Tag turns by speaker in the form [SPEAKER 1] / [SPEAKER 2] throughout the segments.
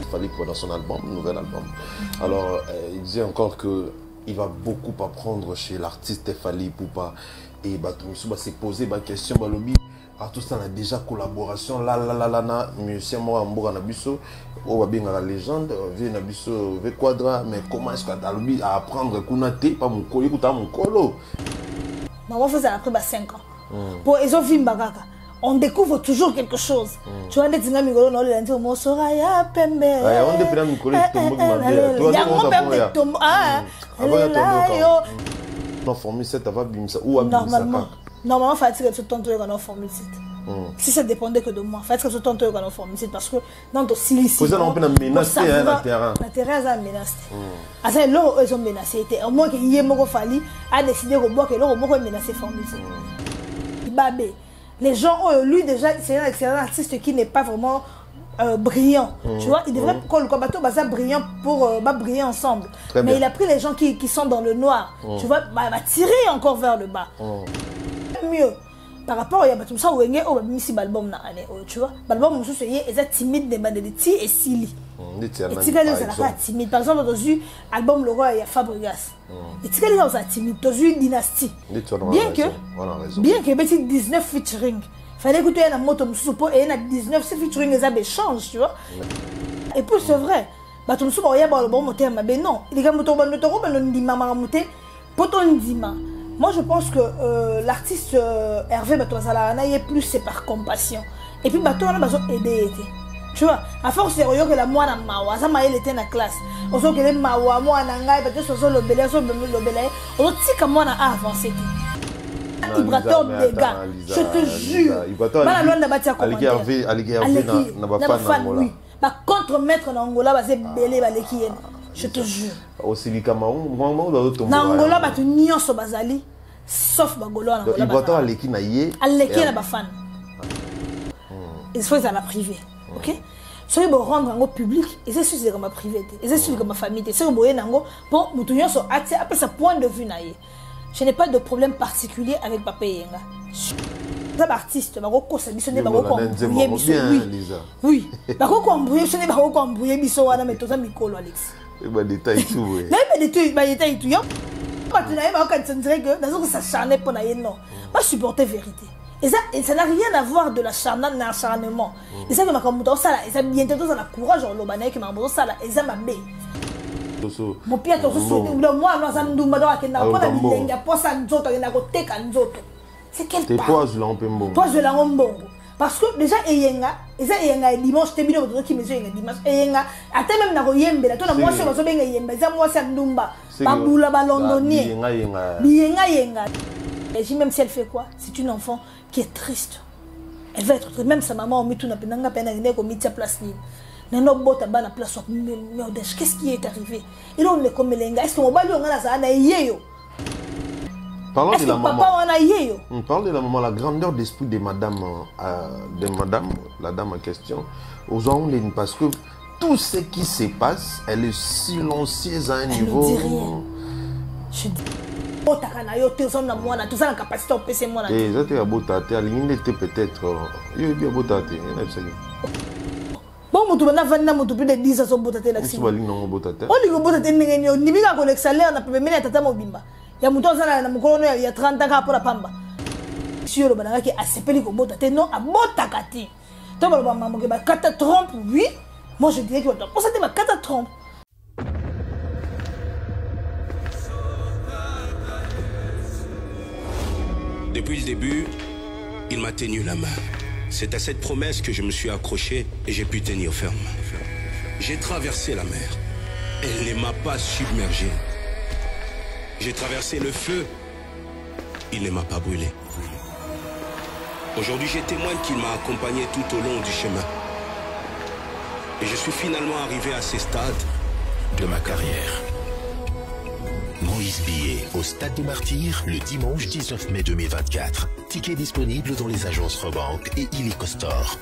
[SPEAKER 1] Tefali pour dans son album, nouvel album. Alors, il disait encore que il va beaucoup apprendre chez l'artiste Tefali Poupa. Et Batumsu va se poser la question, Balobi, à tout ça, on a déjà collaboration, musicien, moi, Amboura Nabiso, on va bien à la légende, Vie Nabiso, Vie Quadra, mais comment est-ce que à apprendre Kounate, pas mon colo, écoute, mon colo.
[SPEAKER 2] Maman faisait après 5 ans. Pour les autres films, on découvre toujours quelque chose. Tu vois, des gens qui ont dit que Soraya Pembe.
[SPEAKER 1] On découvre un collègue qui tombe dans Formule 7, avant Bimsa ou
[SPEAKER 2] normalement, il faut que tu tentes dans Formule 7. Si ça dépendait que de moi, il faut que tu tentes dans Formule 7 parce que dans ton silicite,
[SPEAKER 1] vous avez menacé le terrain.
[SPEAKER 2] Le terrain a menacé. Alors, là, ils ont menacé. Au moins, il y a un Fali a décidé que l'homme a menacé Formule 7. Babé. Les gens, lui déjà, c'est un excellent artiste qui n'est pas vraiment brillant. Tu vois, il devrait que le combattant soit brillant pour briller ensemble. Mais il a pris les gens qui sont dans le noir. Tu vois, il va tirer encore vers le bas. Mieux. Par rapport à tout ça, il y a un album, tu vois. L'album, c'est timide, de ti et sili. Timide. Par exemple, dans l'album Le Roi, il y a Fabregas. Et tu sais, timide, dans une dynastie. Bien que 19 featuring. Il fallait écouter un moto et il y a 19 featuring, ils change, tu vois. Et puis c'est vrai. Il y a un bon moteur, mais non. Il y a un moteur, moi je pense que l'artiste Hervé Batouazala est plus c'est par compassion. Et puis Batou on a besoin d'aider. Tu vois, à force de que la moine mawa, ça m'a été dans la classe. On sait que les mawa, moi nangai, parce que ce le belé, on sait que moi na avancé. Vibrateur des gars, je te jure. Voilà loin de bâtir comment.
[SPEAKER 1] Hervé n'a pas fan Angola.
[SPEAKER 2] Bah contre-maître dans Angola, bah c'est belé bah l'équipe. Je te jure.
[SPEAKER 1] Aussi les Cameroun, vraiment dans d'autres.
[SPEAKER 2] Dans Angola, bah tu n'y en so bazali, sauf bagolo en Angola.
[SPEAKER 1] Il voit à l'équipe naïe.
[SPEAKER 2] À l'équipe na ba fan. Il faut à la privée, ok? Si vous rendre en public, et c'est sûr comme ma privé, et c'est sûr comme ma famille, c'est vous voyez nango pour nous tenir sur accès après sa point de vue naïe. Je n'ai pas de problème particulier avec Papa Yenga. Les artistes, Baroko, c'est bisonné Baroko embrouillé biso. Oui. Baroko embrouillé, ce n'est Baroko embrouillé biso wana mais tout ça mikolo Alex.
[SPEAKER 1] Et bah détail tout.
[SPEAKER 2] Là il détail tout. Yo. Pas tu n'avais pas quand tu dirais que dans ce ça charnait pour naïe non. Pas supporter vérité. Et ça n'a rien à voir de l'acharnement. Et ça que ma comme ça là, et ça bien tout ça la courage en lobané que ma ça là, et ça m'a bé. Mon père tout ça moi non ça ndumba doa kenda pas la bilenga posa nzoto kenda ko teka nzoto. C'est quel pas?
[SPEAKER 1] Toi je l'empembo.
[SPEAKER 2] Toi je l'empembo. Parce que déjà eyenga, eyenga dimanche te bino to ki mezo eyenga dimanche eyenga ata même na ko yembela to na moi so so benga yemba za moi ça ndumba. Babula ba londonien. Yenga. Et même si elle fait quoi? C'est une enfant qui est triste. Elle va être triste. Même sa maman, on met tout dans la peine, elle met sa place. Qu'est-ce qui est arrivé? Et là, on est comme les gars. Est-ce qu'on va lui en
[SPEAKER 1] parlons de la maman. Parlons de la maman, la grandeur d'esprit de madame, la dame en question. Aux gens, parce que tout ce qui se passe, elle est silencieuse à un niveau.
[SPEAKER 2] Elle ne dit rien. Je dis. Tout ça la capacité au PC moi.
[SPEAKER 1] Et ça t'es abotate, il était peut-être il est bien abotate,
[SPEAKER 2] bon mutu bana vanna mutu plus de 10 ans so botate la
[SPEAKER 1] sima oli non botate
[SPEAKER 2] oli go botate ngeni ni bika ko l'excellent na pepe mena tata mobimba ya mutu zana na mukolo ya 30 ans pour la pamba sur le bana ki asepeli ko botate non abotaka ti to ba maman ke ba kata trompe oui moi je dirais que pour ça te ba kata trompe.
[SPEAKER 3] Depuis le début, il m'a tenu la main. C'est à cette promesse que je me suis accroché et j'ai pu tenir ferme. J'ai traversé la mer. Elle ne m'a pas submergé. J'ai traversé le feu. Il ne m'a pas brûlé. Aujourd'hui, je témoigne qu'il m'a accompagné tout au long du chemin. Et je suis finalement arrivé à ces stades de ma carrière.
[SPEAKER 4] Moïse Billet au Stade des Martyrs le dimanche 19 mai 2024. Tickets disponibles dans les agences Rebank et Illico Store.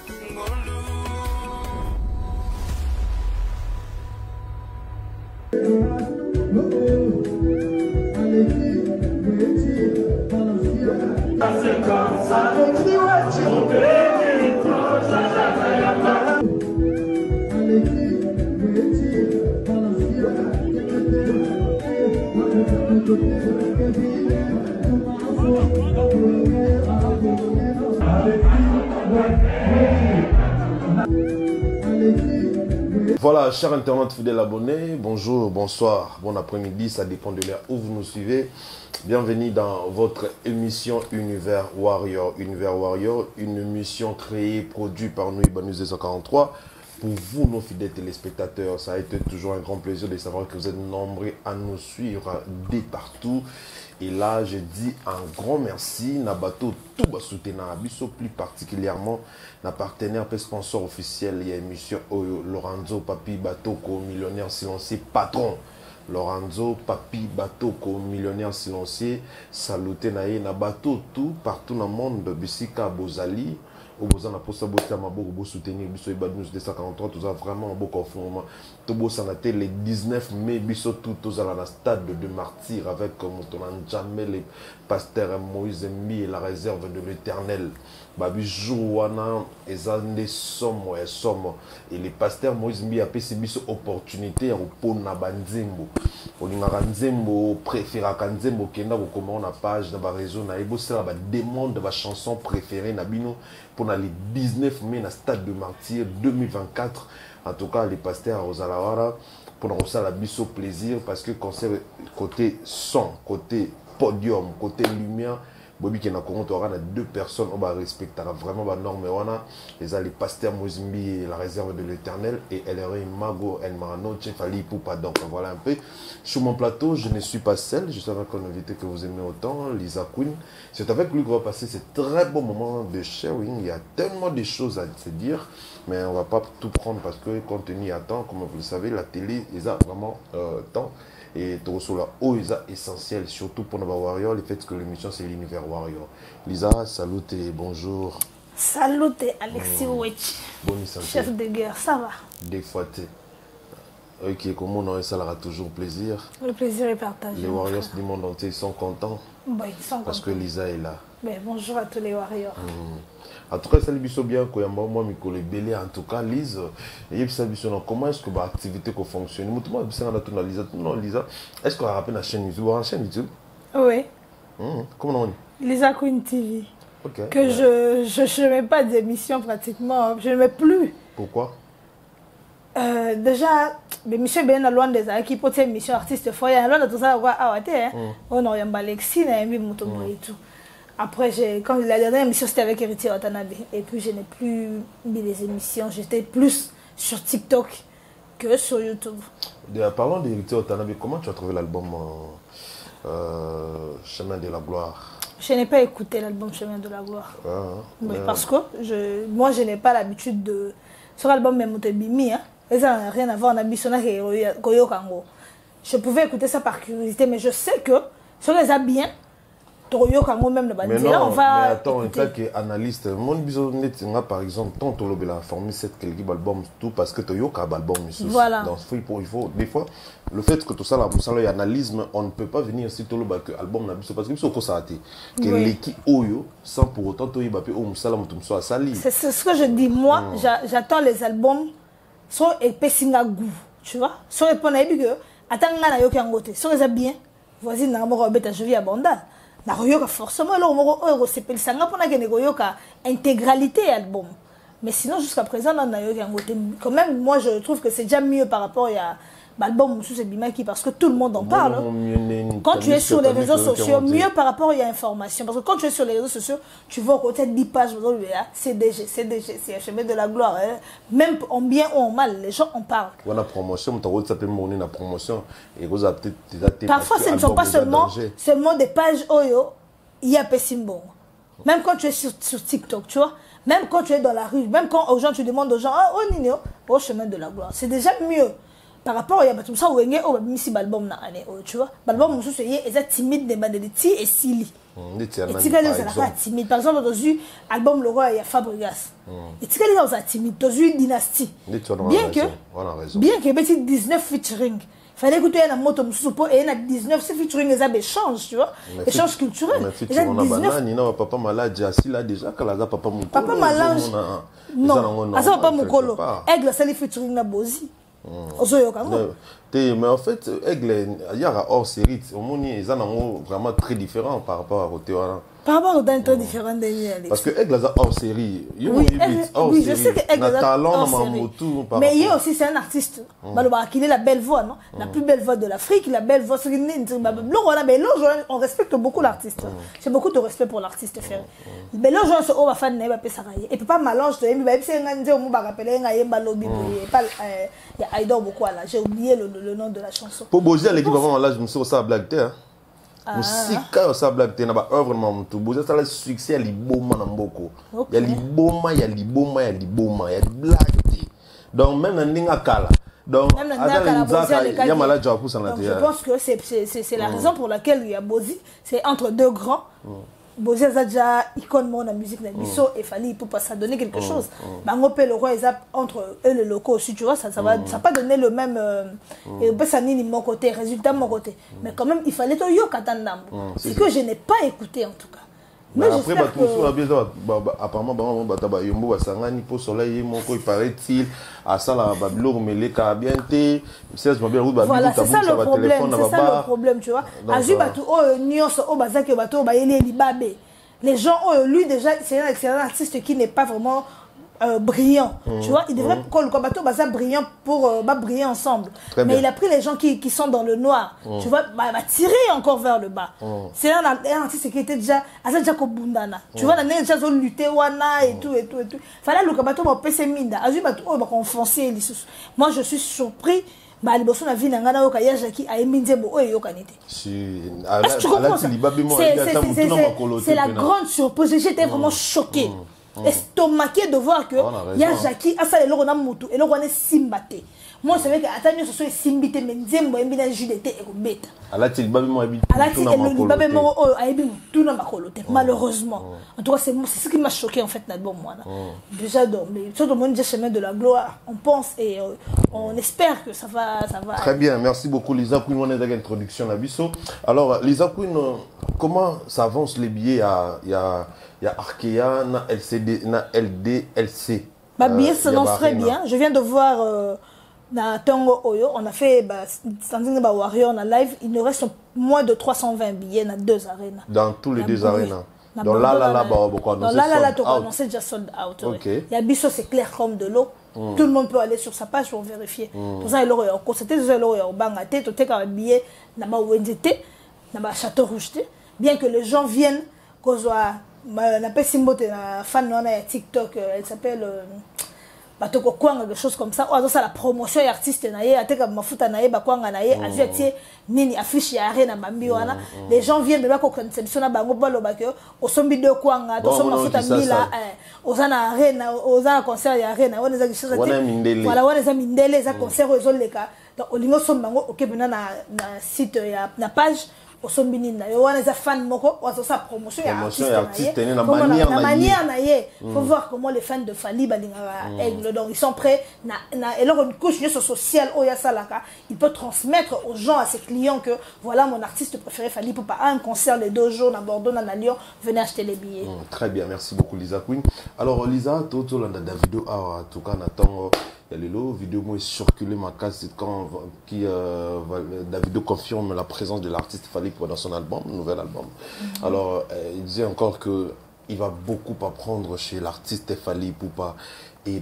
[SPEAKER 1] Voilà, chers internautes fidèles abonnés, bonjour, bonsoir, bon après-midi, ça dépend de l'heure où vous nous suivez. Bienvenue dans votre émission Univers Warrior. Univers Warrior, une émission créée, produite par nous, Ibanus 243. Pour vous, nos fidèles téléspectateurs, ça a été toujours un grand plaisir de savoir que vous êtes nombreux à nous suivre dès partout. Et là, je dis un grand merci à bateau tout bas soutenir Abisso, plus particulièrement na partenaire et sponsor officiel il y a émission Lorenzo Papi Batoko, millionnaire silencieux patron. Lorenzo Papi Batoko, millionnaire silencieux, saluté na bateau tout partout dans le monde, Bissika Bozali. Au besoin de poste à soutenir Bisso Ibanus 243, tout ça vraiment un beau confinement. Tout ça le 19 mai, Bisso tout ça dans le stade de martyr avec jamais les pasteurs Moïse Mbi et la réserve de l'Éternel. Babi Jouana et des sommes et les pasteurs Moïse Mbi a payé Bisso opportunité pour na banzembo. Au Nzembo préféré Kanzembo kenda ko comment na page na ba réseau na ebo c'est la demande de ma chanson préférée na bino pour le 19 mai na stade de martyr 2024. En tout cas les pasteurs aux Alawara pour nous ça la biso plaisir parce que concert côté son, côté podium, côté lumière Bobby qui n'a qu'à deux personnes on va respecter vraiment la norme les pasteurs Mozimbi et la réserve de l'Éternel et LRE Mago El Marano Tchefali Poupa. Donc voilà un peu sur mon plateau, je ne suis pas seul, je suis avec un invité que vous aimez autant, Lisa Queen. C'est avec lui qu'on va passer ce très beau moment de sharing. Il y a tellement de choses à se dire, mais on ne va pas tout prendre parce que compte tenu à temps, comme vous le savez, la télé, ils ont vraiment temps. Et tout cela est essentiel, surtout pour nos Warriors, le fait que l'émission c'est l'Univers Warrior. Lisa, salut et bonjour.
[SPEAKER 2] Salut Alexis Ouechi.
[SPEAKER 1] Bonne santé.
[SPEAKER 2] Chef de guerre, ça va?
[SPEAKER 1] Des fois, ok, comme on a ça aura toujours plaisir.
[SPEAKER 2] Le plaisir est partagé.
[SPEAKER 1] Les Warriors du monde entier sont contents.
[SPEAKER 2] Bon, ils sont
[SPEAKER 1] parce
[SPEAKER 2] contents.
[SPEAKER 1] Que Lisa est là.
[SPEAKER 2] Mais bonjour à tous les Warriors.
[SPEAKER 1] En tout cas, ça biso bien que moi Mikole Belé en tout cas Lise et ça biso comment est-ce que bah activité qu'on fonctionne moi ça on a tout Lisa non Lisa est-ce qu'on a rappelé la chaîne YouTube la chaîne YouTube
[SPEAKER 2] oui
[SPEAKER 1] comment on dit
[SPEAKER 2] Lisa Queen TV
[SPEAKER 1] ok
[SPEAKER 2] que je ne mets pas d'émission pratiquement je ne mets plus
[SPEAKER 1] pourquoi
[SPEAKER 2] déjà l'émission bien loin des acquis pour cette émission artiste foyer loin de tout ça ah ouais on a un Alexis na Mbi Mutombo et tout. Après, quand la dernière émission, c'était avec Héritier Watanabe. Et puis, je n'ai plus mis les émissions. J'étais plus sur TikTok que sur YouTube.
[SPEAKER 1] Parlons d'Héritier Watanabe, comment tu as trouvé l'album Chemin de la Gloire?
[SPEAKER 2] Je n'ai pas écouté l'album Chemin de la Gloire. Parce que moi, je n'ai pas l'habitude de... Sur l'album Memotebimi, ça n'a rien à voir avec Abisona et Koyo Kango. Je pouvais écouter ça par curiosité, mais je sais que sur les habits, même
[SPEAKER 1] mais non, on va mais attends, en tant qu'analyste, mon bisonnet, par exemple, tant que la formule cette quelques albums tout parce que tu as un album.
[SPEAKER 2] Voilà.
[SPEAKER 1] Donc il faut des fois le fait que tout ça la analyse, on ne peut pas venir si tu as que album parce que c'est ça que l'équipe oyo sans pour autant tu as au musala mutumso sali. C'est
[SPEAKER 2] ce que je dis moi, j'attends les albums sont épais singa goût, tu vois. Sont épais na que attends na yo kangote, sont les bien. Voici na mo robeta je vis abondant. Forcément, c'est intégralité album. Mais sinon, jusqu'à présent, quand même, moi, je trouve que c'est déjà mieux par rapport à l'album sous Bimaki parce que tout le monde en parle. Quand tu es sur les réseaux sociaux, mieux par rapport à l'information. Parce que quand tu es sur les réseaux sociaux, tu vois côté 10 pages, CDG, c'est chemin de la gloire. Même en bien ou en mal, les gens en parlent.
[SPEAKER 1] La promotion, la promotion.
[SPEAKER 2] Parfois, ce ne sont pas seulement des pages Oyo, il y a Pessimbo. Même quand tu es sur TikTok, tu vois. Même quand tu es dans la rue, même quand aux gens, tu demandes aux gens, oh Nino, au chemin de la gloire. C'est déjà mieux. Par rapport à tout ça, album tu vois, l'album est timide, des ti et sili. Timide. Par exemple, dans l'album Le Roi, il y a Fabregas. Et tu es timide, dans une dynastie. Bien que 19 featuring. Il fallait écouter un moto et il y a 19 featuring, les abeilles changent, tu vois, échanges culturels.
[SPEAKER 1] Il y a 19 papa malade, assis là déjà, quand la papa
[SPEAKER 2] malade. Non, ça va pas mon colo. Aigle, c'est les featuring na Bozi.
[SPEAKER 1] Mais en fait, Aigle, il y a hors série, ils sont vraiment très différents par rapport à Rotéwana.
[SPEAKER 2] Par rapport aux dents très différentes des
[SPEAKER 1] parce que Aigle est hors série.
[SPEAKER 2] Oui, je sais que Aigle est hors série. Mais il y a aussi, c'est un artiste. Il a la belle voix, non? La plus belle voix de l'Afrique, la belle voix. On respecte beaucoup l'artiste. J'ai beaucoup de respect pour l'artiste. Mais là, je suis un fan de Pesaraye. Et puis pas mélange. Il y a Aïdor beaucoup là. J'ai oublié le nom de la chanson.
[SPEAKER 1] Pour Bosia, l'équipe avant là, je me suis aussi à blague. Musika ça blague t'es na œuvre tout Bosia ça le succès il liboma na mboko il y a liboma il y a liboma il y a liboma il y a blague donc même ndinga kala donc il y a malade pour ça
[SPEAKER 2] je pense que c'est la raison pour laquelle il y a Bozi c'est entre deux grands. Bozi a déjà icône dans la musique na biso et fallait pour pas ça donner quelque chose. Bangope le roi entre eux les locaux aussi tu vois ça va ça pas donner le même et ça ni mon côté résultat de mon côté mais quand même il fallait to yo katandam. C'est que je n'ai pas écouté en tout cas.
[SPEAKER 1] Mais après apparemment yombo basangani pour soleil moko il paraît-il à ça la babilo meleka bien té 16 mobile route babilo
[SPEAKER 2] voilà c'est ça le problème tu vois azu batu o nyonso o bazaki bato ba yeli libabe les gens lui déjà c'est un artiste qui n'est pas vraiment brillant tu vois il devrait que bateau baza brillant pour briller ensemble mais il a pris les gens qui sont dans le noir tu vois va tirer encore vers le bas c'est un artiste qui était déjà kobundana tu vois la nene déjà zo lutter wana et tout fallait le bateau ba pese minda azu bato ba confoncer moi je suis surpris bah liboso na vie nanga na yoka ya Jackie a eminzembo oyo yoka nete c'est la grande surprise j'étais vraiment choquée estomaqué de voir que ya Jackie asa le rona mutu et le rona simbate moi c'est vrai que atani so simbite menzembo embina judete e kobeta
[SPEAKER 1] alati libabe mo abi
[SPEAKER 2] libabe mo aibi tout na makolo te malheureusement en tout cas c'est ce qui m'a choqué en fait na bon moi déjà donc mais tout le monde dit chemin de la gloire on pense et on espère que ça va
[SPEAKER 1] très bien merci beaucoup Lisa Queen on est dans l'introduction la biso alors Lisa Queen comment ça avance les billets il y a Arkea na LCD na LDLC
[SPEAKER 2] bah billets s'annonce très bien je viens de voir na Tongo Oyo, on a fait Warrior on a live, il nous reste moins de 320 billets dans 2 arénas.
[SPEAKER 1] Dans tous les 2 arénas. Donc là, tu as annoncé
[SPEAKER 2] déjà sold out. Il y a Bisso, c'est clair comme de l'eau. Tout le monde peut aller sur sa page pour vérifier. Tout ça, il y a constaté, il y a bangaté, tout est un billet, il y a Wendete, il y a Château Rouge. Bien que les gens viennent, qu'on soit, on appelle Simbote, la fan, on a TikTok, elle s'appelle. Batoko kwanga des choses comme ça ou ça la promotion artiste na ye ateka mafuta na ye ba kwanga na ye azuetie nini affiche ya arena bambi wana les gens viennent de la conception na bango baloba que osombi de kwanga to somba mafuta mbila ozana arena ozana concert ya arena on les choses voilà on les mindele za concert ezoleka donc olingo somba ngo okebena na site ya na page osombini na yo wana za fan moko wazo sa promotion ya artiste na manière na ye faut voir comment les fans de Fally balinga Aigle donc ils sont prêts et leur une couche sociale oya salaka il peut transmettre aux gens à ses clients que voilà mon artiste préféré Fally pour pas un concert les 2 jours à Bordeaux à Lyon venez acheter les billets
[SPEAKER 1] très bien merci beaucoup Lisa Queen alors Lisa toto landa Davido a tout cas natango il y a les vidéo moi circulé ma case quand qui Davido confirme la présence de l'artiste Fally dans son album, nouvel album. Alors, il disait encore que il va beaucoup apprendre chez l'artiste Fally Ipupa et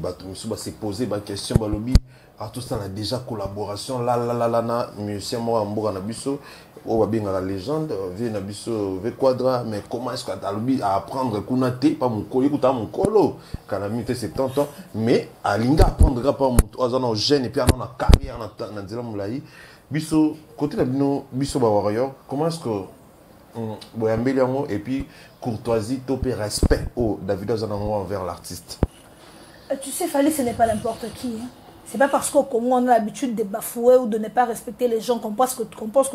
[SPEAKER 1] s'est posé ma question balobi à tout ça on a déjà collaboration là musicien moi Mboka Nabiso on va bien la légende vie Nabiso ve Quadra mais comment est-ce que tu as apprendre kunate pas mon kolo écoute mon kolo quand a mis 70 ans mais alinga apprendre pas mon jeune et puis on a carrière na nzela mulayi biso côté biso ba warrior comment est-ce que boyambeli yango et puis courtoisie topé respect au Davido Zanango envers l'artiste.
[SPEAKER 2] Tu sais Fally ce n'est pas n'importe qui hein. C'est pas parce qu'au Congo on a l'habitude de bafouer ou de ne pas respecter les gens qu'on pense que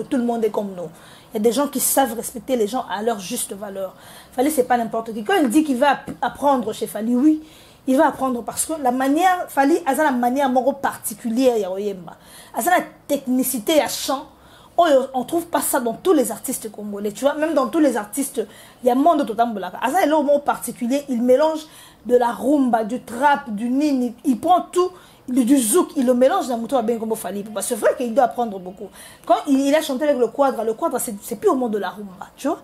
[SPEAKER 2] tout le monde est comme nous. Il y a des gens qui savent respecter les gens à leur juste valeur. Fally c'est pas n'importe qui. Quand il dit qu'il va apprendre chez Fally, oui, il va apprendre parce que la manière Fally a la manière particulière ya oyemba. A la technicité à chant. On trouve pas ça dans tous les artistes congolais, tu vois, même dans tous les artistes, il y a un monde totalement là. À ça, il est au mot particulier, il mélange de la rumba, du trap, du nini, il prend tout, du zouk, il le mélange dans Moutou Aben comme Fally Ipupa. C'est vrai qu'il doit apprendre beaucoup. Quand il a chanté avec le quadre c'est purement de la rumba, tu vois.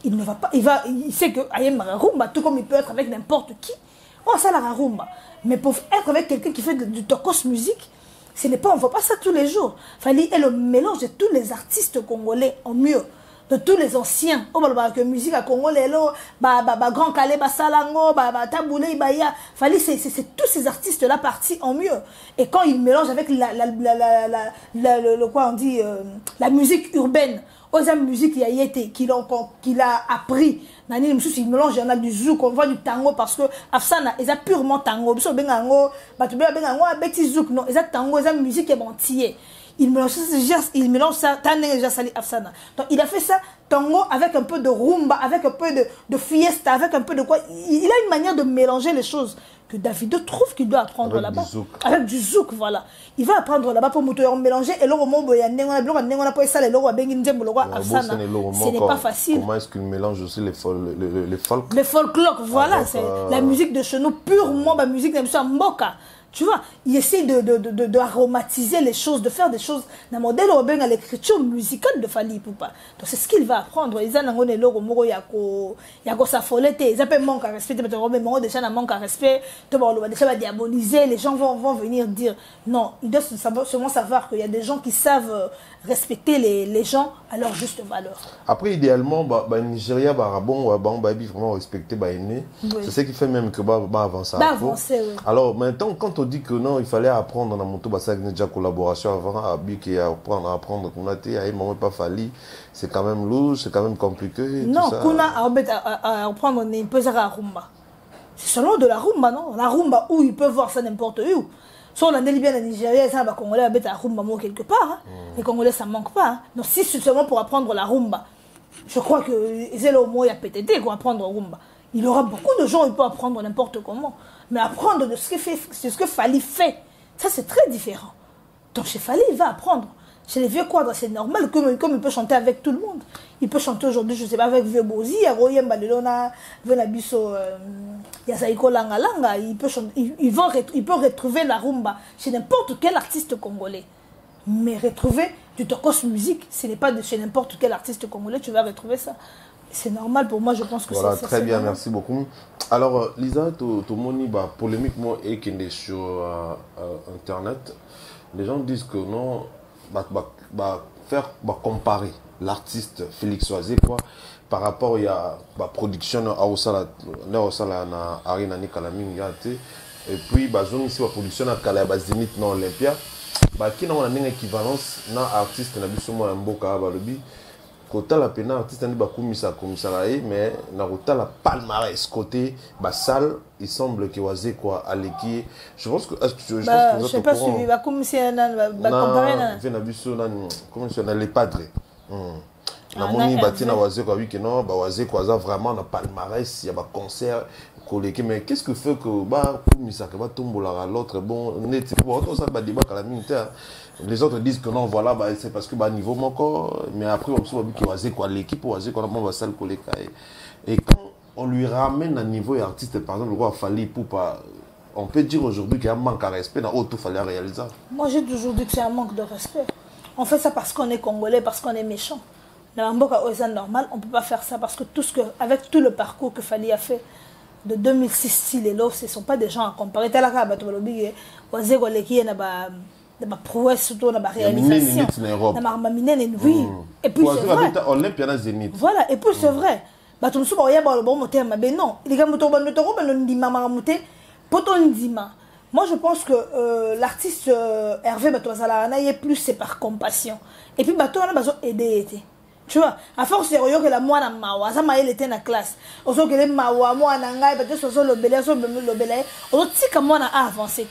[SPEAKER 2] Il ne va pas, il sait que Ayem rumba, tout comme il peut être avec n'importe qui. Oh, ça la rumba. Mais pour être avec quelqu'un qui fait du tokos musique, on ne voit pas ça tous les jours. Fally est le mélange de tous les artistes congolais en mieux. De tous les anciens, que musique à Congo, Grand Calais, Salango, Taboulé, Ibaya, Fally, c'est tous ces artistes-là partis en mieux. Et quand ils mélangent avec la musique urbaine, aux musiques qu'il a appris, il mélange, il y en a du zouk, on voit du tango, parce que Afsana, ils ont purement tango. Ils ont tango, ils ont musique qui est entière. Il mélange ça, donc il a fait ça, tango, avec un peu de rumba, avec un peu de fiesta, avec un peu de quoi. Il a une manière de mélanger les choses que Davido trouve qu'il doit apprendre là-bas. Avec du zouk, voilà. Il va apprendre là-bas pour mélanger. Et là, ce n'est pas facile.
[SPEAKER 1] Comment est-ce qu'il mélange aussi les folk?
[SPEAKER 2] Les folklore, voilà. C'est la musique de chez nous, purement la musique de Mboka. Tu vois, il essaie de aromatiser les choses, de faire des choses dans le modèle urbain à l'écriture musicale de Fally Ipupa. Donc c'est ce qu'il va apprendre. Ils ont des logos, il y a s'affoleter, ils appellent manque à respect, mais déjà manque à respect, déjà diaboliser, les gens vont venir dire non, ils doivent seulement savoir qu'il y a des gens qui savent respecter les gens à leur juste valeur.
[SPEAKER 1] Après, idéalement, Nigeria, vraiment respecter c'est ce qui fait même que avancer.
[SPEAKER 2] Avancer, oui.
[SPEAKER 1] Alors maintenant, quand on dit que non, il fallait apprendre dans mon tour, ça déjà collaboration avant, à apprendre qu'on a été, pas Fally, c'est quand même lourd, c'est quand même compliqué.
[SPEAKER 2] Non, qu'on a apprendre une peu à rumba. C'est seulement de la rumba, non? La rumba où ils peuvent voir ça n'importe où. Si on a des Libyens à Nigeria, ça va Congolais à la rumba quelque part. Hein. Les Congolais, ça ne manque pas. Hein. Donc si c'est seulement pour apprendre la rumba, je crois que c'est le mot, il y a PTT pour apprendre la rumba. Il y aura beaucoup de gens qui peuvent apprendre n'importe comment. Mais apprendre de ce que Fally fait, ça c'est très différent. Donc chez Fally, il va apprendre. Chez les vieux quadres, c'est normal, comme il peut chanter avec tout le monde. Il peut chanter aujourd'hui, je ne sais pas, avec Vieux Bozi, il peut retrouver la rumba chez n'importe quel artiste congolais. Mais retrouver du tokos musique, ce n'est pas chez n'importe quel artiste congolais, tu vas retrouver ça. C'est normal pour moi, je pense que
[SPEAKER 1] voilà,
[SPEAKER 2] c'est
[SPEAKER 1] très bien,
[SPEAKER 2] normal.
[SPEAKER 1] merci beaucoup. Alors, Lisa, tout le monde polémiquement et qui est sur Internet, les gens disent que non, comparer l'artiste Félix Oise quoi par rapport à la production na Arena Nikalaminga et puis ici la production na Kala Zénith na Olympia qui n'a une équivalence na artiste na biso mo mboka balobi kota la pena artiste ni bakumisa mais na kota la palmarès côté salle il semble que Oise quoi aleki je pense que je
[SPEAKER 2] sais pas suivi bakumisa na comparer
[SPEAKER 1] na biso na comment ça les padres na moni batina Oise quoi oui que non Oise quoi ça vraiment na palmarès il y a ba concert collégué mais qu'est-ce que fait que kumisa que tombola l'autre bon net pour ça ba débat à la minute les autres disent que non voilà c'est parce que niveau mon corps mais après on se voit que Oise quoi l'équipe Oise quoi la salle collégué et quand on lui ramène un niveau et artiste par exemple le roi Fally Ipupa on peut dire aujourd'hui qu'il y a un manque à respect dans tout fallait réaliser.
[SPEAKER 2] Moi j'ai toujours dit que c'est un manque de respect. On fait ça parce qu'on est congolais, parce qu'on est méchant. Dans Mboka Oza normal, on ne peut pas faire ça parce que avec tout le parcours que Fally a fait de 2006 et là, ce ne sont pas des gens à comparer. Tel que Oise Goleki na ba prouesse surtout na ba réalisation. Na ba minene oui. Et puis c'est vrai.
[SPEAKER 1] Olympia Zénith.
[SPEAKER 2] Voilà, et puis c'est vrai. Bah tout le monde a le bon moteur mais non, il y a moto bon moteur ben ndima mamuté poto ndima. Moi je pense que l'artiste Hervé Batouazala est plus c'est par compassion. Et puis bato on a besoin aider. Tu vois, à force sérieux que la moi na mawa, ça m'a été na classe. Oso que les mawa moi na ngai peut-être so le belé oso tika moi na avancer.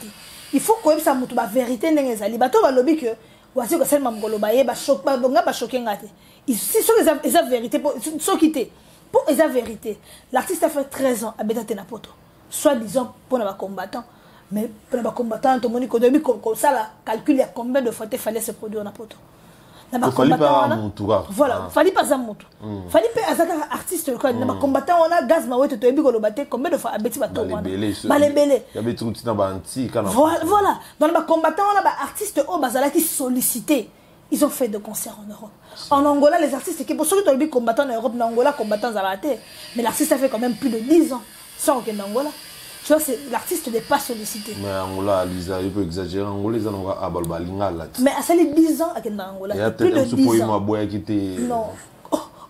[SPEAKER 2] Il faut que ça mutu ba vérité ndengezali. Bato ba lobby que voici que c'est mamgolo ba ye ba choc ba bonga ba choquer ngate. Ici sur les vérité pour so quitter. Pour la vérité, l'artiste a fait 13 ans à Bétate Napoto, soi-disant pour les combattants. Mais pour les combattants, tout le monde dit que ça, calcule combien de fois il fallait se produire Napoto. na ba combattant
[SPEAKER 1] voilà
[SPEAKER 2] fali pas za moto fali pe azaka artiste ko na ba combattant wana gaz ma wetu to ebi ko lobate combien de fois abeti ba to wana balebele
[SPEAKER 1] ya betu tina ba anti kana
[SPEAKER 2] voilà dans ba combattant wana ba artiste o bazala qui sollicité ils ont fait de concerts en Europe. En Angola, les artistes qui pour ceux qui ont combattant en Europe, en Angola combattant à la terre, mais l'artiste a fait quand même plus de 10 ans sans aucun Angola. Tu vois, l'artiste n'est pas sollicité.
[SPEAKER 1] Mais Angola, Lisa, il peut exagérer. Angola, ils ont à Balbalinga là.
[SPEAKER 2] Mais ça fait 10 ans avec Angola.
[SPEAKER 1] Il y a plus de 10 ans.
[SPEAKER 2] Non.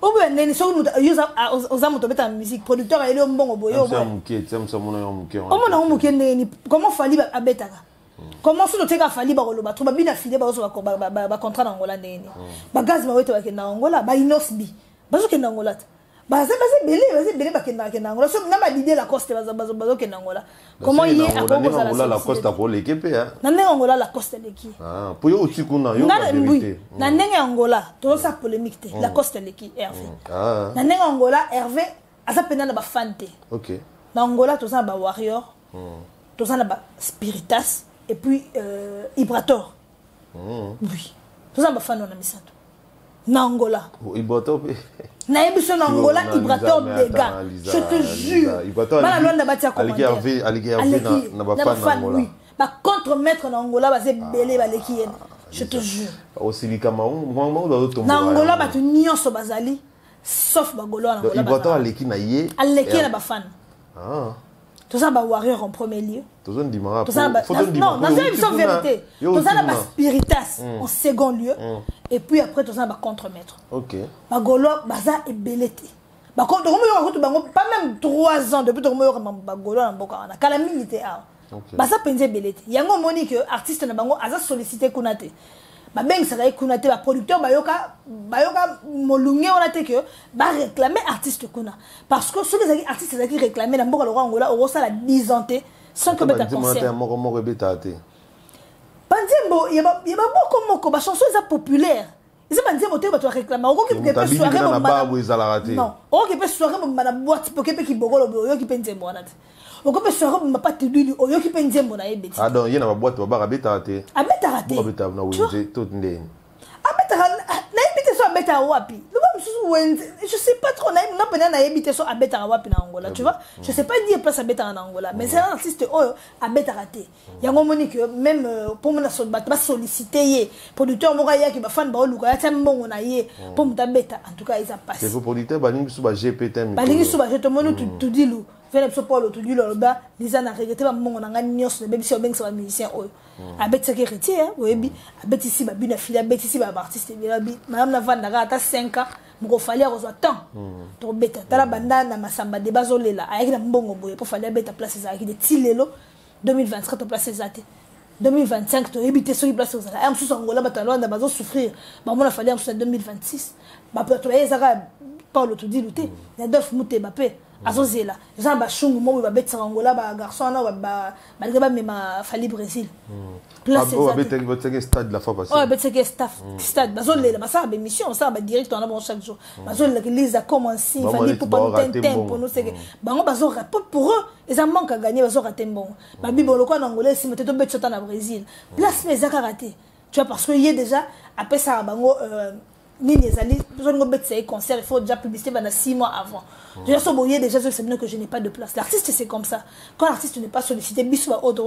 [SPEAKER 2] Oh ben, les gens aux âmes de la musique, producteur et le bon au boyo. Comment fallait à Betara? Comment si tu as fallu ba trouba bien affilé ba contrat en Angola nene ba gaz ma weto ba Angola ba inosbi ba zo ke Angola ba za belé ba ke Angola so na ba l'idée la coste ba ke Angola comment il est à
[SPEAKER 1] Angola la coste pour l'équipe hein
[SPEAKER 2] na Angola la coste l'équipe
[SPEAKER 1] ah pour yo aussi kuna yo la vérité
[SPEAKER 2] na Angola to sa polémique te la coste l'équipe Hervé na Angola Hervé asa pena na ba fante
[SPEAKER 1] OK
[SPEAKER 2] na Angola to sa ba warrior to sa na ba spiritas et puis Ibrator. Oui. Tout ça, ma fan, on a mis ça. Na Angola.
[SPEAKER 1] Ibrator.
[SPEAKER 2] Na émission Angola, Ibrator des gars. Je te jure.
[SPEAKER 1] Ibrator.
[SPEAKER 2] Bah la loi n'a pas
[SPEAKER 1] Aliki Hervé na ba fan Angola.
[SPEAKER 2] Bah contre-maître na Angola, bah c'est belé bah les qui. Je te jure.
[SPEAKER 1] Aussi les Cameroun, moi dans
[SPEAKER 2] na Angola, bah tu nions so bazali, sauf ba Golo na Angola.
[SPEAKER 1] Ibrator aliki na yé.
[SPEAKER 2] Aliki na ba fan.
[SPEAKER 1] Ah.
[SPEAKER 2] Tout ça, bah warrior en premier lieu.
[SPEAKER 1] Tout ça, non,
[SPEAKER 2] dans une émission vérité. Tout ça, bah spiritas en second lieu. Et puis après, tout ça, bah contre-maître.
[SPEAKER 1] Ok.
[SPEAKER 2] Bah Golo, bah ça est belleté. Bah quand pas même 3 ans depuis que bah Golo en boka, on a calamité. Bah ça pense belleté. Yango moni que artiste na bango a sollicité kunate. Bah ben ça va kunate ba producteur bayoka molunge on a te que ba réclamer artiste kuna parce que ceux les artistes qui réclamer na mboka le Angola au ça la 10 ans sans que beta concert
[SPEAKER 1] moko beta te
[SPEAKER 2] Banzembo il y a beaucoup moko ba chanson ça populaire ils ont Banzembo te ba to réclamer au qui peut soirée
[SPEAKER 1] na ba bo ezalaka te
[SPEAKER 2] non au qui peut soirée na boîte pour que qui bogolo yo qui peut Nzembo na te au qui peut soirée ma pas te lui au yo qui peut Nzembo na yebeti
[SPEAKER 1] ah donc il y a na boîte ba beta te
[SPEAKER 2] a beta raté
[SPEAKER 1] ba beta na wenze tout ndeni
[SPEAKER 2] a beta na yebiti so beta wapi je sais pas trop na pena na yebiti so a beta wapi na Angola tu vois je sais pas dire place a beta en Angola mais c'est un artiste a beta raté yango moni que même pour mon ba solliciter ye producteur mo ya ki ba fan ba luka ya tambongo na ye pour muta beta en tout cas ils a passé
[SPEAKER 1] c'est producteur ba ningi suba GPT
[SPEAKER 2] ba ningi suba je te moni tu dis lu Philippe Sopolo tu dis le ba lisa na regretter ba mongo na nyos de bebisi o bengsa ba musicien oyo abet ce qui retient webi abet ici ba bina fila abet ici ba artiste bi madame na vanda ka ata 5 ans moko fali a reçoit temps to beta tala banda na masamba de bazolela ayaki na mbongo boye pour fali abeta place za ki de tilelo 2024 to place za te 2025 to ebité so ki place za am sous Angola ba talonda bazo souffrir ba mona fali am sous 2026 ba to ezaka Paulo to dit luté ya Adolphe Muteba pe azozela za ba shungu mo ba betsa Angola ba garçon na ba ba mema fali Brésil
[SPEAKER 1] place ça betsa votre stade la fois passée
[SPEAKER 2] oh betsa que stade bazolela ba ça ba mission ça ba direct on a bon chaque jour bazolela que les a commencé fali pour pas tempo nous c'est que bango bazo rapport pour eux ils en manquent à gagner bazo rater bon ba bibolo ko na Angola si meto betsa na Brésil place mais za raté tu vois parce que y est déjà après ça bango Nini Zali, besoin de me concert, il faut déjà publicité pendant 6 mois avant. Je suis boyé déjà que je n'ai pas de place. L'artiste c'est comme ça. Quand l'artiste n'est pas sollicité, bisou autre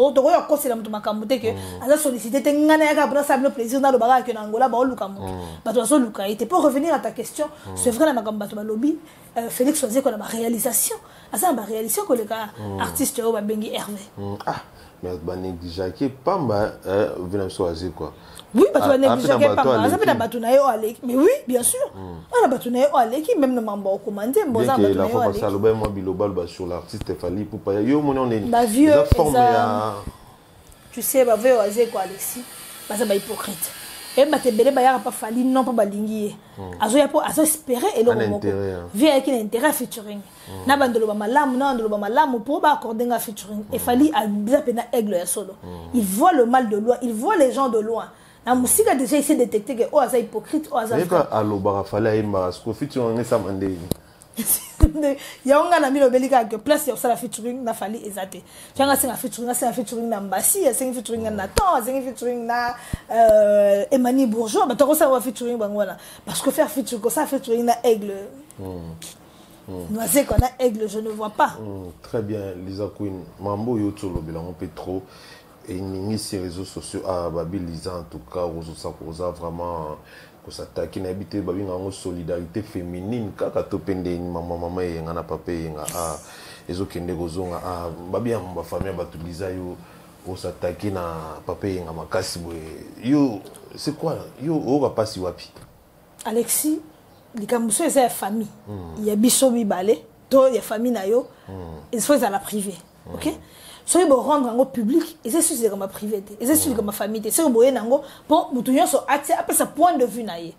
[SPEAKER 2] c'est la mutamakamute que a sollicité tengana ya pour ça le plaisir dans le barak que Angola ba lukamu. Ba to so lukaite. Pour revenir à ta question, c'est vrai la makamba to lobby Félix choisir qu'on a ma réalisation. À ça ma réalisation que le gars artiste au bengi Hervé.
[SPEAKER 1] Ah, mais ba négliger que pamba venir choisir quoi.
[SPEAKER 2] Oui, parce que négliger pas mal. Ça peut batuna yo aleki. Mais oui, bien sûr. On a batuna yo aleki même no mamba commander mboza batuna yo aleki.
[SPEAKER 1] La fois ça le ben moi bilobal ba sur l'artiste Fali pour pas yo mon on est
[SPEAKER 2] déjà formé à tu sais ba veut oser quoi Alexis. Ba ça ba hypocrite. Et ba te belé ba ya pas Fali non pas balingi. Azo ya po azo espérer et le moko. Vient avec l'intérêt featuring. Na bandolo ba malamu na bandolo ba malamu pour ba accorder un featuring. Et Fali a bien pena aigle ya solo. Il voit le mal de loin, il voit les gens de loin. La musique a déjà essayé de détecter que oh ça hypocrite oh ça
[SPEAKER 1] pas allo bara fala imba ce que featuring ça mandé
[SPEAKER 2] Yonga na milo belika que place ya sala featuring na fali ezate. Changa singa featuring na Mbasi, singa featuring na Nathan, singa featuring na Emmanuel Bourgeois, ba to ça va featuring bangwana parce que faire featuring ça featuring na Aigle. Noisé qu'on a Aigle, je ne vois pas.
[SPEAKER 1] Très bien, Lisa Queen. Mambo yoto lo bilan peu trop et ni sur réseaux sociaux à Babi Lisa en tout cas aux vraiment que s'attaquer n'habiter babi ngamo solidarité féminine kaka topende mama yenga papa yenga ezo kende gozonga babi ba famille batuliza yo au s'attaquer na papa yenga makasi boye yo c'est quoi yo o va passer wapi
[SPEAKER 2] Alexis likambuso eza famille il y a biso mibale to ya famille na yo il faut à la privée OK soki rendre en public et c'est sûr comme privé et c'est sûr comme famille c'est boye nango pour mutunyo so ati après sa point de vue naie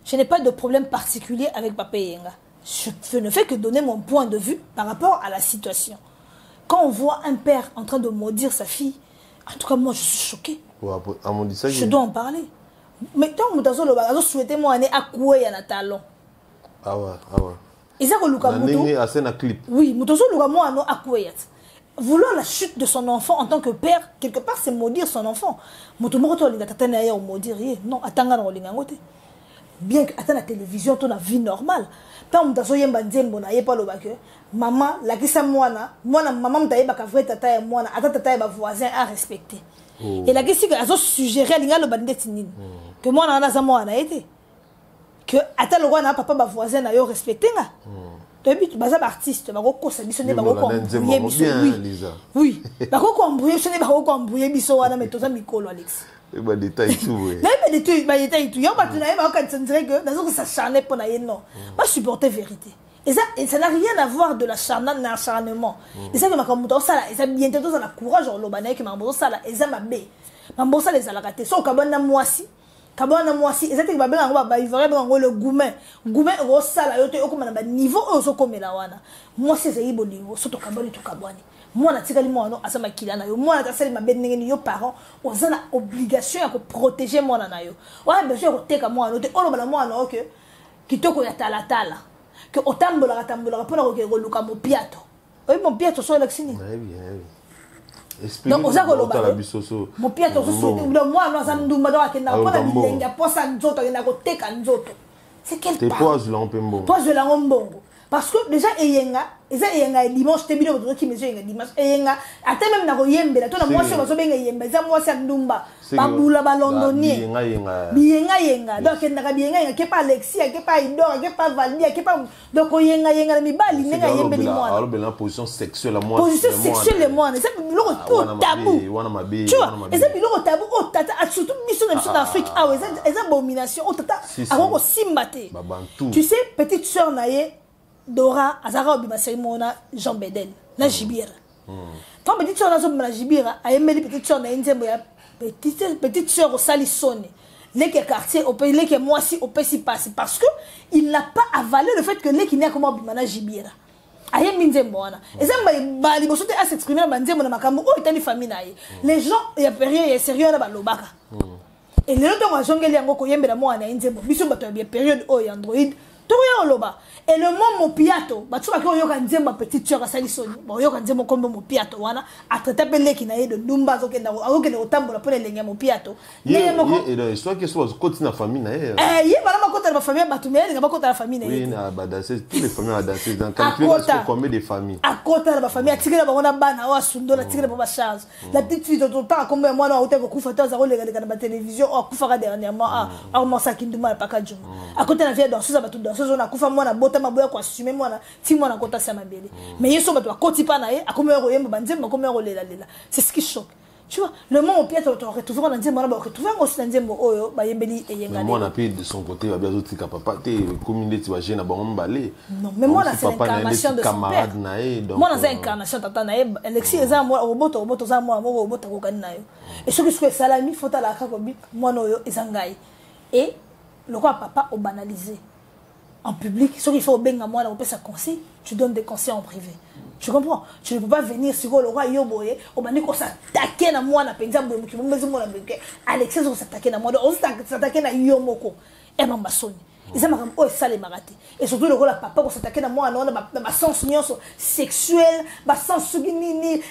[SPEAKER 2] je n'ai pas de problème particulier avec papa yenga je ne fais que donner mon point de vue par rapport à la situation quand on voit un père en train de maudire sa fille en tout cas moi je suis choquée je dois en parler mais tant mutazo lo bazo souhaiter moi année akoué ya na talon
[SPEAKER 1] ah ouais
[SPEAKER 2] et ça ko luka muto oui mutazo luka moi no akoué vouloir la chute de son enfant en tant que père, quelque part, c'est maudire son enfant. Non, attends, bien que attends la télévision, tu as la vie normale. Quand on t'a soyé banzembo na yepa lo baque, maman, la kisa moana, maman t'a yeba ka vrai tata et moana, attends tata et voisin à respecter. Et la question que azo suggéré linga lo bandetinine que moi na za moana été que attends le roi na papa ba voisin na yo respecter nga. Tu es artiste, tu es artiste, tu es oui, tu es Alex.
[SPEAKER 1] Bah détail tout ouais.
[SPEAKER 2] Détail tout. Moi supporter vérité. Et ça n'a rien à voir de l'acharnement. Et ça que ma comme ça là, et ça bien tout ça la courage au lobanais que ma ça là, et ça m'a bé. Ma ça les a la raté. So kabana moisi. Kabana moisi, et ça que ma belle ba il vraiment le goumen au sala yote okoma na niveau ozo komela wana. Moi c'est ibo niveau, surtout kabani to kabani. Moi na tikali moi no asama kilana yo. Moi na taseli ma belle ngeni yo parents, on a obligation à protéger moi na yo. Ouais bien sûr oteka moi no te oloba moi no que kitoko ya tala que otambola pona ko luka mo piato. Oui mon piato so Alexini. Donc on a mon piato moi no za ndumba do akenda pona bilenga posa nzoto na ko teka nzoto. C'est quel pas?
[SPEAKER 1] Pose la mbongo.
[SPEAKER 2] Pose la mbongo. Parce que déjà eyenga dimanche te bino qui me yenga dimanche eyenga ate même na ko yembela to na moi so bazo benga yemba za moi sa ndumba babula ba londonien yenga donc na yenga ke pas Alexia ke pas Idor ke pas Valdia ke pas donc yenga na mibali nenga yembeli moi
[SPEAKER 1] alors ben la position sexuelle moi
[SPEAKER 2] moi c'est le tabou tu vois et c'est le tabou oh tata surtout mission en Afrique ah ouais c'est abomination oh tata ako simbate tu sais petite sœur naie Dora Azara Obimaseri mona Jean Bedel na Jibira. Quand petite sœur na Jibira a aimé petite sœur na Nzembo ya petite sœur au Salissone. Les quartier au pays les que moi si au pays passe parce que il n'a pas avalé le fait que les qui n'est comme Obimana Jibira. Aye Nzembo wana. Et ça ba liboso te à s'exprimer ba Nzembo na makambo o itali famille na ye. Les gens ya période ya sérieux na ba lobaka. Et les autres ont jongeli yango ko yembela mo na Nzembo. Biso bato ya période o Android. Tout loba. Et le mot mopiato, bah tu vois que yoka nzemba petite sœur à Salissoni, bon yoka nzemba comme mopiato wana, a traité pelé qui n'a de numba zo kenda o kenda o tambola pour les mopiato.
[SPEAKER 1] Et soit que soit côté na famille na
[SPEAKER 2] yé bana côté la famille batumé, nga ba côté la famille na
[SPEAKER 1] oui na ba danser toutes les familles à danser dans calculer combien de familles.
[SPEAKER 2] À côté la famille a tiré ba wana bana wa sundo la tiré ba charge. La petite fille de tout temps comme moi na hôtel ko kufa ta za regarder na télévision o kufa dernièrement a commencé à kinduma pa kadjum. À côté la vieille danseuse ba tout danseuse on a kufa moi na maboya ko assumer mwana ti mwana kota sa mabele mais yeso bato akoti pa na ye akomera ko yemba banzemba akomera lela c'est ce qui choque tu vois le moment au piètre on retrouve dans nzemba ba retrouver aussi dans nzemba oyo ba yembeli eyenga
[SPEAKER 1] moi na pays de son côté ba biazo tika papa te communauté ba jeune ba mbale
[SPEAKER 2] non mais moi c'est l'incarnation de son père moi na incarnation tata na ye Alexis eza moi roboto za moi roboto ko kanina yo et ce que je fais salami fota la ka ko bit moi no yo ezangai et le roi papa au banalisé en public, ce qu'il faut bien à moi, on peut se conseiller, tu donnes des conseils en privé. Tu comprends? Tu ne peux pas venir sur le roi Yoboye, on va dire qu'on s'attaquer à moi, on a pensé à Alexis, on s'attaquer à moi, on s'attaquer à Yomoko, et Mambassoni. Et ça m'a dit, ça les maraté. Et surtout, le rôle de papa, pour s'attaquer dans moi, dans ma sens sexuel, ma sens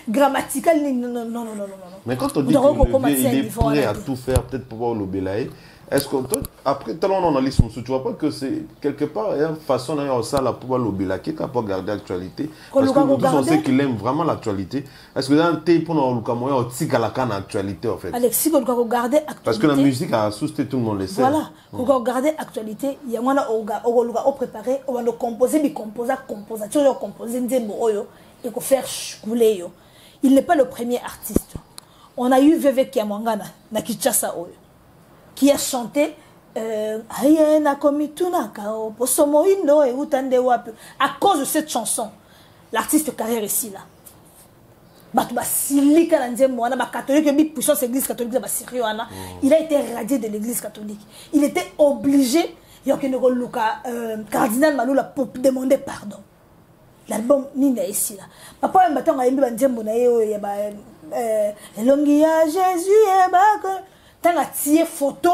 [SPEAKER 2] grammatical, non.
[SPEAKER 1] Mais quand on dit qu'il est prêt à tout faire, peut-être pour voir l'obélaï, est-ce que, après, tellement on analyse, tu vois pas que c'est quelque part, il y a une façon d'ailleurs ça, pour voir l'obélaï, qui n'a pas gardé l'actualité. Parce que nous tous, on sait qu'il aime vraiment l'actualité. Est-ce que dans le thé, pour nous, on tit à la canne l'actualité, en fait?
[SPEAKER 2] Alexis, on doit regarder l'actualité.
[SPEAKER 1] Parce que la musique a assisté, tout le monde le sait.
[SPEAKER 2] Voilà, on doit regarder l'actualité. Il y a un on préparé, on va composer, mais composer, tu dois composer, et qu'on faire couler. Il n'est pas le premier artiste. On a eu Veve Kiamwangana, na Kinshasa, qui a chanté à cause de cette chanson. L'artiste carrière ici là. Il a été radié de l'église catholique. Il était obligé, cardinal Maloula, pour demander pardon. L'album Nina ici là. Papa un bâton a émis Elongia Jésus et Bak. Tant à tirer photo,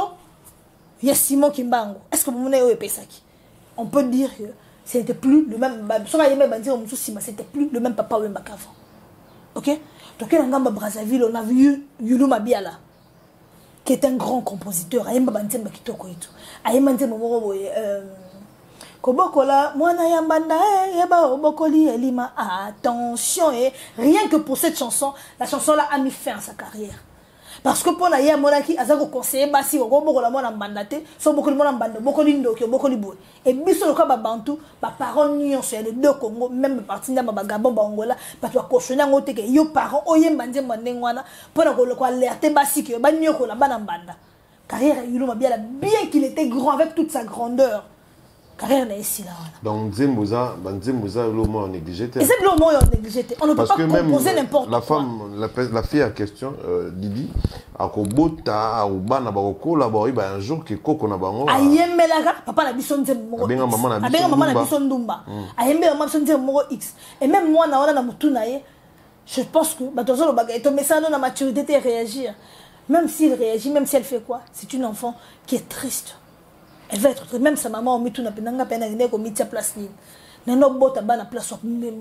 [SPEAKER 2] il y a Simon Kimbango. Est-ce que vous m'avez Pesaki? On peut dire que c'était plus le même. C'était plus le même papa Wemba qu'avant. Ok? Donc, dans Brazzaville, on a vu Yulu Mabiala, qui est un grand compositeur. Ayemba Bantemba Kitoko et tout. Ayemba Bantemba Kobokola, Mwana Yambanda, Yeba Obokoli, Elima. Attention, rien que pour cette chanson, la chanson là a mis fin à sa carrière. Parce que pour la Yamoraki, Azako conseiller Bassi, Ogobo la Mona Bandate, so beaucoup de Mona Banda, beaucoup d'Indoki, beaucoup de Boy. Et Bisso le Kaba Bantu, ma parole nuance sur les deux Congo, même partie de ma Gabon Bangola, parce que cautionner un autre que yo parents, Oyem Bandé Mandengwana, pour la alerter Bassi, qui est Banyoko la Banambanda. Carrière Yuluma bien qu'il était grand avec toute sa grandeur. Carrière n'est ici là.
[SPEAKER 1] Donc Zemboza, le mot négligé.
[SPEAKER 2] Et c'est le mot négligé. On ne peut pas composer n'importe quoi.
[SPEAKER 1] La femme, la fille à question, Didi, à Kobota, à Ubana, Baroko, là-bas, un jour qui Koko na bango.
[SPEAKER 2] Ayembelaga, papa na bison Zembo.
[SPEAKER 1] Abenga maman
[SPEAKER 2] na bison Ndumba. Ayembelaga maman bison Zembo X. Et même moi na mutunaye, je pense que Batozo bagay tomber ça dans la maturité de réagir. Même s'il réagit, même si elle fait quoi, c'est une enfant qui est triste. Elle va être même sa maman au mitou na penanga pena ine ko mitia place ni nano bota bana place mais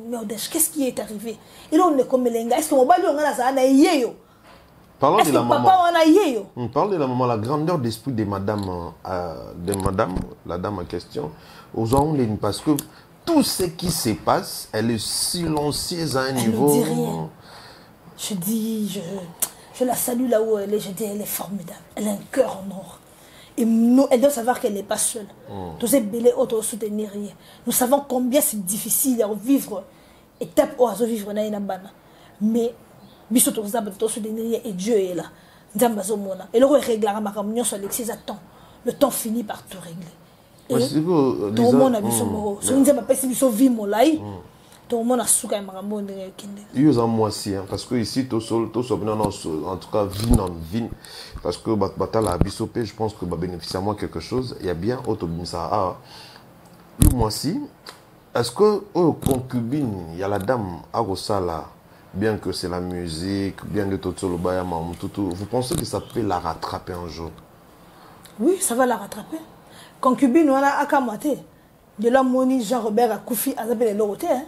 [SPEAKER 2] qu'est-ce qui est arrivé et là on est comme lenga est-ce que mon bali on a ça na yeyo
[SPEAKER 1] parlons de la maman
[SPEAKER 2] papa on a yeyo
[SPEAKER 1] on parle de la maman la grandeur d'esprit de madame la dame en question aux ondes parce que tout ce qui se passe elle est silencieuse à un niveau
[SPEAKER 2] elle ne dit rien. Je dis je la salue là où elle est, je dis elle est formidable, elle a un cœur en or. Et nous, elle doit savoir qu'elle n'est pas seule. Tous ces bélés autres soutenir rien. Nous savons combien c'est difficile de vivre étape où à vivre na inabana. Mais biso to zaba to soutenir et Dieu est là. Nzamba zomona. Et le réglera ma communion sur Alexis attend. Le temps finit par te régler. Et tout le monde a biso moro. So nzamba pesi biso vi molai. Tout le monde a souka et marambo ndenge kende.
[SPEAKER 1] Ils ont moi aussi parce que ici tout seul en tout cas vin parce que batala bisopé je pense que va bénéficier à moi quelque chose il y a bien autobimisa le moi aussi est-ce que concubine il y a la dame à Rosala bien que c'est la musique bien que tout le bayama tout vous pensez que ça peut la rattraper un jour?
[SPEAKER 2] Oui, ça va la rattraper. Concubine on a akamate de la moni Jean-Robert Akoufi azabele loroté hein.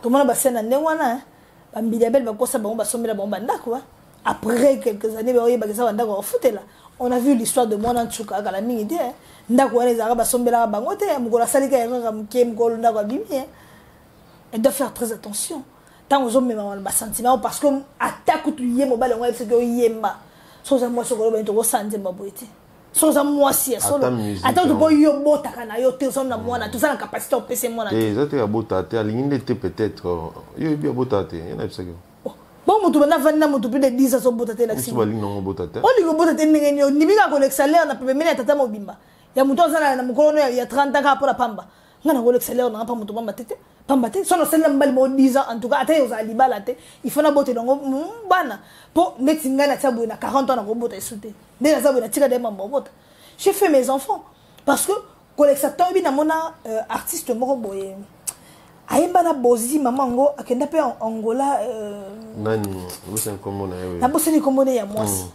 [SPEAKER 2] Tout le monde a scène en wana bambilabel bakosa bango basomela bango bandako après quelques années bakesa bandako foot là on a vu l'histoire de Mwana Tsuka la mingi te ndako wana ezaka basomela bango te mukola salika yaka mke mukolo ndako abimi elle doit faire très attention tant aux hommes ba sentiment parce que attaque tout yé mobile on fait que yemba so za moi sokolo ba to sanze maboité so za moi si solo attends to boy yo bota kana yo te son na mwana tout ça la capacité au PC mwana
[SPEAKER 1] et ça te bota te aligné te peut-être yo bien bota te yana ça
[SPEAKER 2] bon mutu na vanna mutu plus de 10 ans so bota te la
[SPEAKER 1] si bali non bota te
[SPEAKER 2] oli go bota te ngeni ni bika ko l'excellent na pepe mena tata mobimba ya mutu zana na mukolo ya 30 ans pour la pamba ngana go l'excellent na pa mutu pamba tete pamba te sono sella mbali mo 10 ans en tout cas ata yo za libala te il faut na bote longo bana po neti ngana tsabu na 40 ans na go bota isute déjà ça na tika de mambo bota j'ai fait mes enfants parce que collectateur bi na mona artiste moko boye ayemba na bozi maman ngo akenda pe Angola
[SPEAKER 1] nani c'est comment
[SPEAKER 2] na boseni komone ya mwasi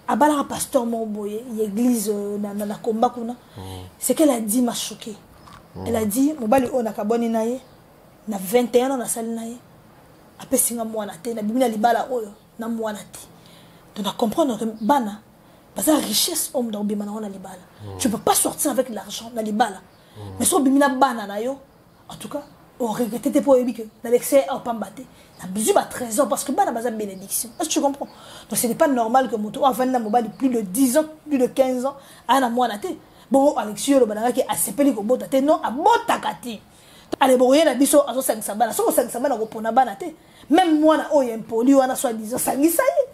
[SPEAKER 2] abala pasteur Moboye l'église na combat kuna c'est qu'elle a dit m'a choqué. Elle a dit mobali ona kaboni naye na 21 ans na sali naye apesinga mwana te na bibina libala oyo na mwana te. Donc à comprendre que bana parce que la richesse homme dans bimana on a libala. Tu peux pas sortir avec l'argent na libala. Mais so bimina bana na yo en tout cas on regrette tes poèmes que dans l'excès on pas battre. On a besoin de trésor parce que bana baza bénédiction. Est-ce que tu comprends? Donc ce n'est pas normal que moto avant na mobali plus de 10 ans, plus de 15 ans ana mwana te. Bon Alexis le bananga qui a sepeli ko bota te non a bota kati. Allez bon yena biso azo sangisa bana so sangisa bana ko pona bana te. Même moi na oyo impoli wana soit disant sangisa ye.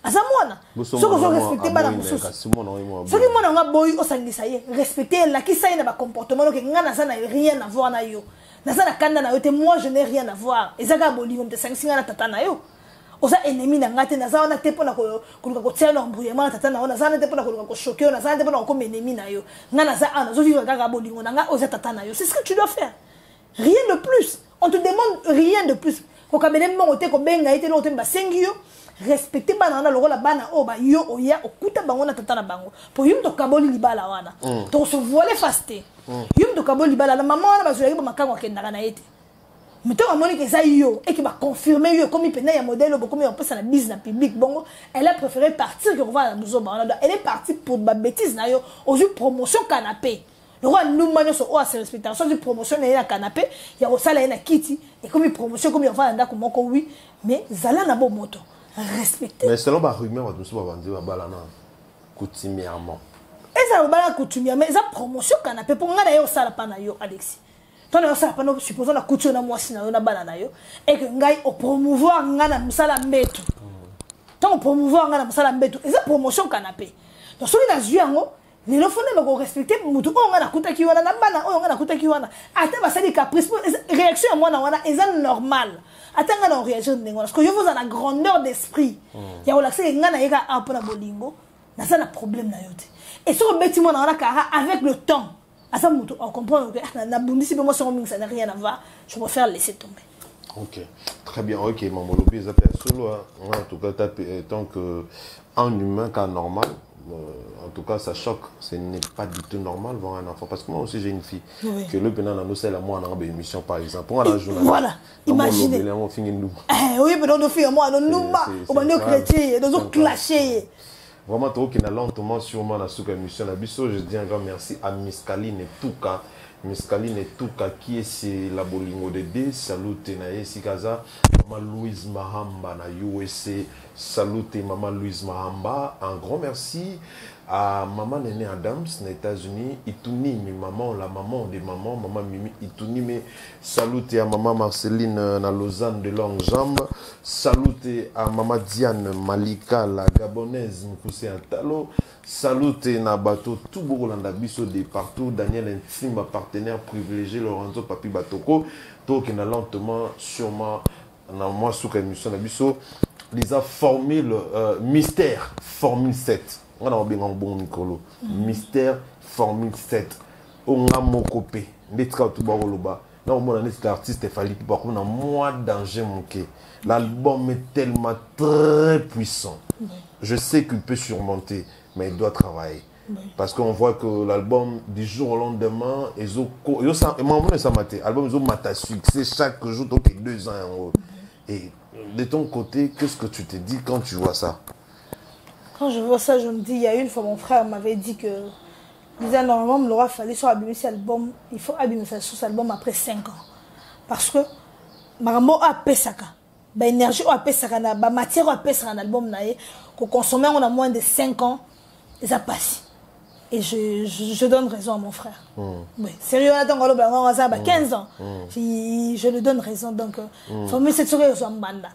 [SPEAKER 2] Asa mwana. So ko respecter bana mususu. So ki mwana nga boy o sangisa ye. Respecter la ki sa ye na ba comportement que nga na ça n'a rien à voir na yo. Na ça na kanda na yo te moi je n'ai rien à voir. Ezaka boli on te sangisa na tata na yo. Oza ennemi na ngate na za wana te pona ko ko tia na mbuyema tata na ona za na te pona ko choquer na za te pona ko ennemi na yo nga na za ana zo vivre kaka bolingo na nga oza tata na yo. C'est ce que tu dois faire. Rien de plus. On te demande rien de plus. Ko kabene mo te ko benga ite no te ba sengio respecter bana na lokola bana o ba yo oya okuta bango na tata na bango. Po yum to kaboli libala wana. To se voler fasté. Yum to kaboli libala na maman na ba zo ba makango kendaka na ete. Mais toi, Monique, ça yo et qui va confirmer comme il penait un modèle beaucoup mais on peut ça la business public bon elle a préféré partir que revoir la maison elle est partie pour ma bêtise na yo aux promotion canapé le roi nous manions sur oh c'est respectation du promotion na canapé il y a au salaire na kiti et comme une promotion comme il va dans comme oui mais zala na bon moto respecter
[SPEAKER 1] mais selon ba rumeur on se va vendre balana coutumièrement
[SPEAKER 2] et ça balana coutumièrement ça promotion canapé pour nga na yo sala pa na yo Alexis. Toi, nous supposons la couture na moi si na banana yo et que ngai au promouvoir ngana musala mbeto. Tant promouvoir ngana musala mbeto et ça promotion canapé. Donc celui na zuango les lofone ba ko respecter mutu o ngana kutaki wana na bana o ngana kutaki wana ata ba sali caprice réaction moi na wana est normal. Ata ngana réagir ndenge parce que yo vous a la grandeur d'esprit. Ya relaxer ngana yeka a pour na bolingo na ça na problème na yote. Et sur beti moi na wana kara avec le temps on comprend que ça n'a rien à voir. Je préfère laisser tomber.
[SPEAKER 1] Ok, très bien. Ok, maman Lobi, en tout cas, tant qu'un humain cas normal, en tout cas, ça choque. Ce n'est pas du tout normal voir un enfant. Parce que moi aussi, j'ai une fille. Oui. Que le pénal nous c'est la moi en émission, par exemple. On a un journaliste.
[SPEAKER 2] Voilà. Imaginez. Oui, mais nos filles, moi, on va nous chrétiens, nous clasher.
[SPEAKER 1] Vraiment, trop qu'il a lentement sûrement la sous émission. Je dis un grand merci à Miss Kaline Touka. Miss Kaline Touka qui est la bolingo de D. Salut Tenaye Sikaza. Maman Louise Mahamba na USA. Salut Maman Louise Mahamba. Un grand merci à Maman Néné Adams aux États-Unis. Ituni, maman, la maman des mamans. Maman Mimi Ituni. Mais salut à Maman Marceline na Lausanne de longue jambe. Salut à Maman Diane Malika, la gabonaise Moukousé Antalo. Salut na bateau tout Bourlanda Bisso de partout. Daniel Intime, ma partenaire privilégié, Lorenzo Papi Batoko. Donc, il a lentement, sûrement, dans moi, sous émission Bisso, les a formule mystère, formule 7. On a bien un bon Nicolo. Mystère, formule 7. On a mon copé. Netra tout baroloba. Là, au moins, l'artiste est fallu pour qu'on a moins de danger manqué. L'album est tellement très puissant. Je sais qu'il peut surmonter, mais il doit travailler. Parce qu'on voit que l'album, du jour au lendemain, l'album est succès chaque jour, donc 2 ans en haut. Et de ton côté, qu'est-ce que tu te dis quand tu vois ça?
[SPEAKER 2] Quand je vois ça, je me dis, il y a une fois, mon frère m'avait dit que, il disait, normalement, il aura fallu sur abîmer cet album, il faut abîmer cet album après 5 ans. Parce que, Maramo a pesaka, l'énergie a pesaka, la matière a pesaka dans l'album, qu'on consomme, on a moins de 5 ans, et ça passe. Et je donne raison à mon frère. Oui. Sérieux, on a 15 ans. Je lui donne raison. Donc, il faut mieux cette soirée sur Mbanda.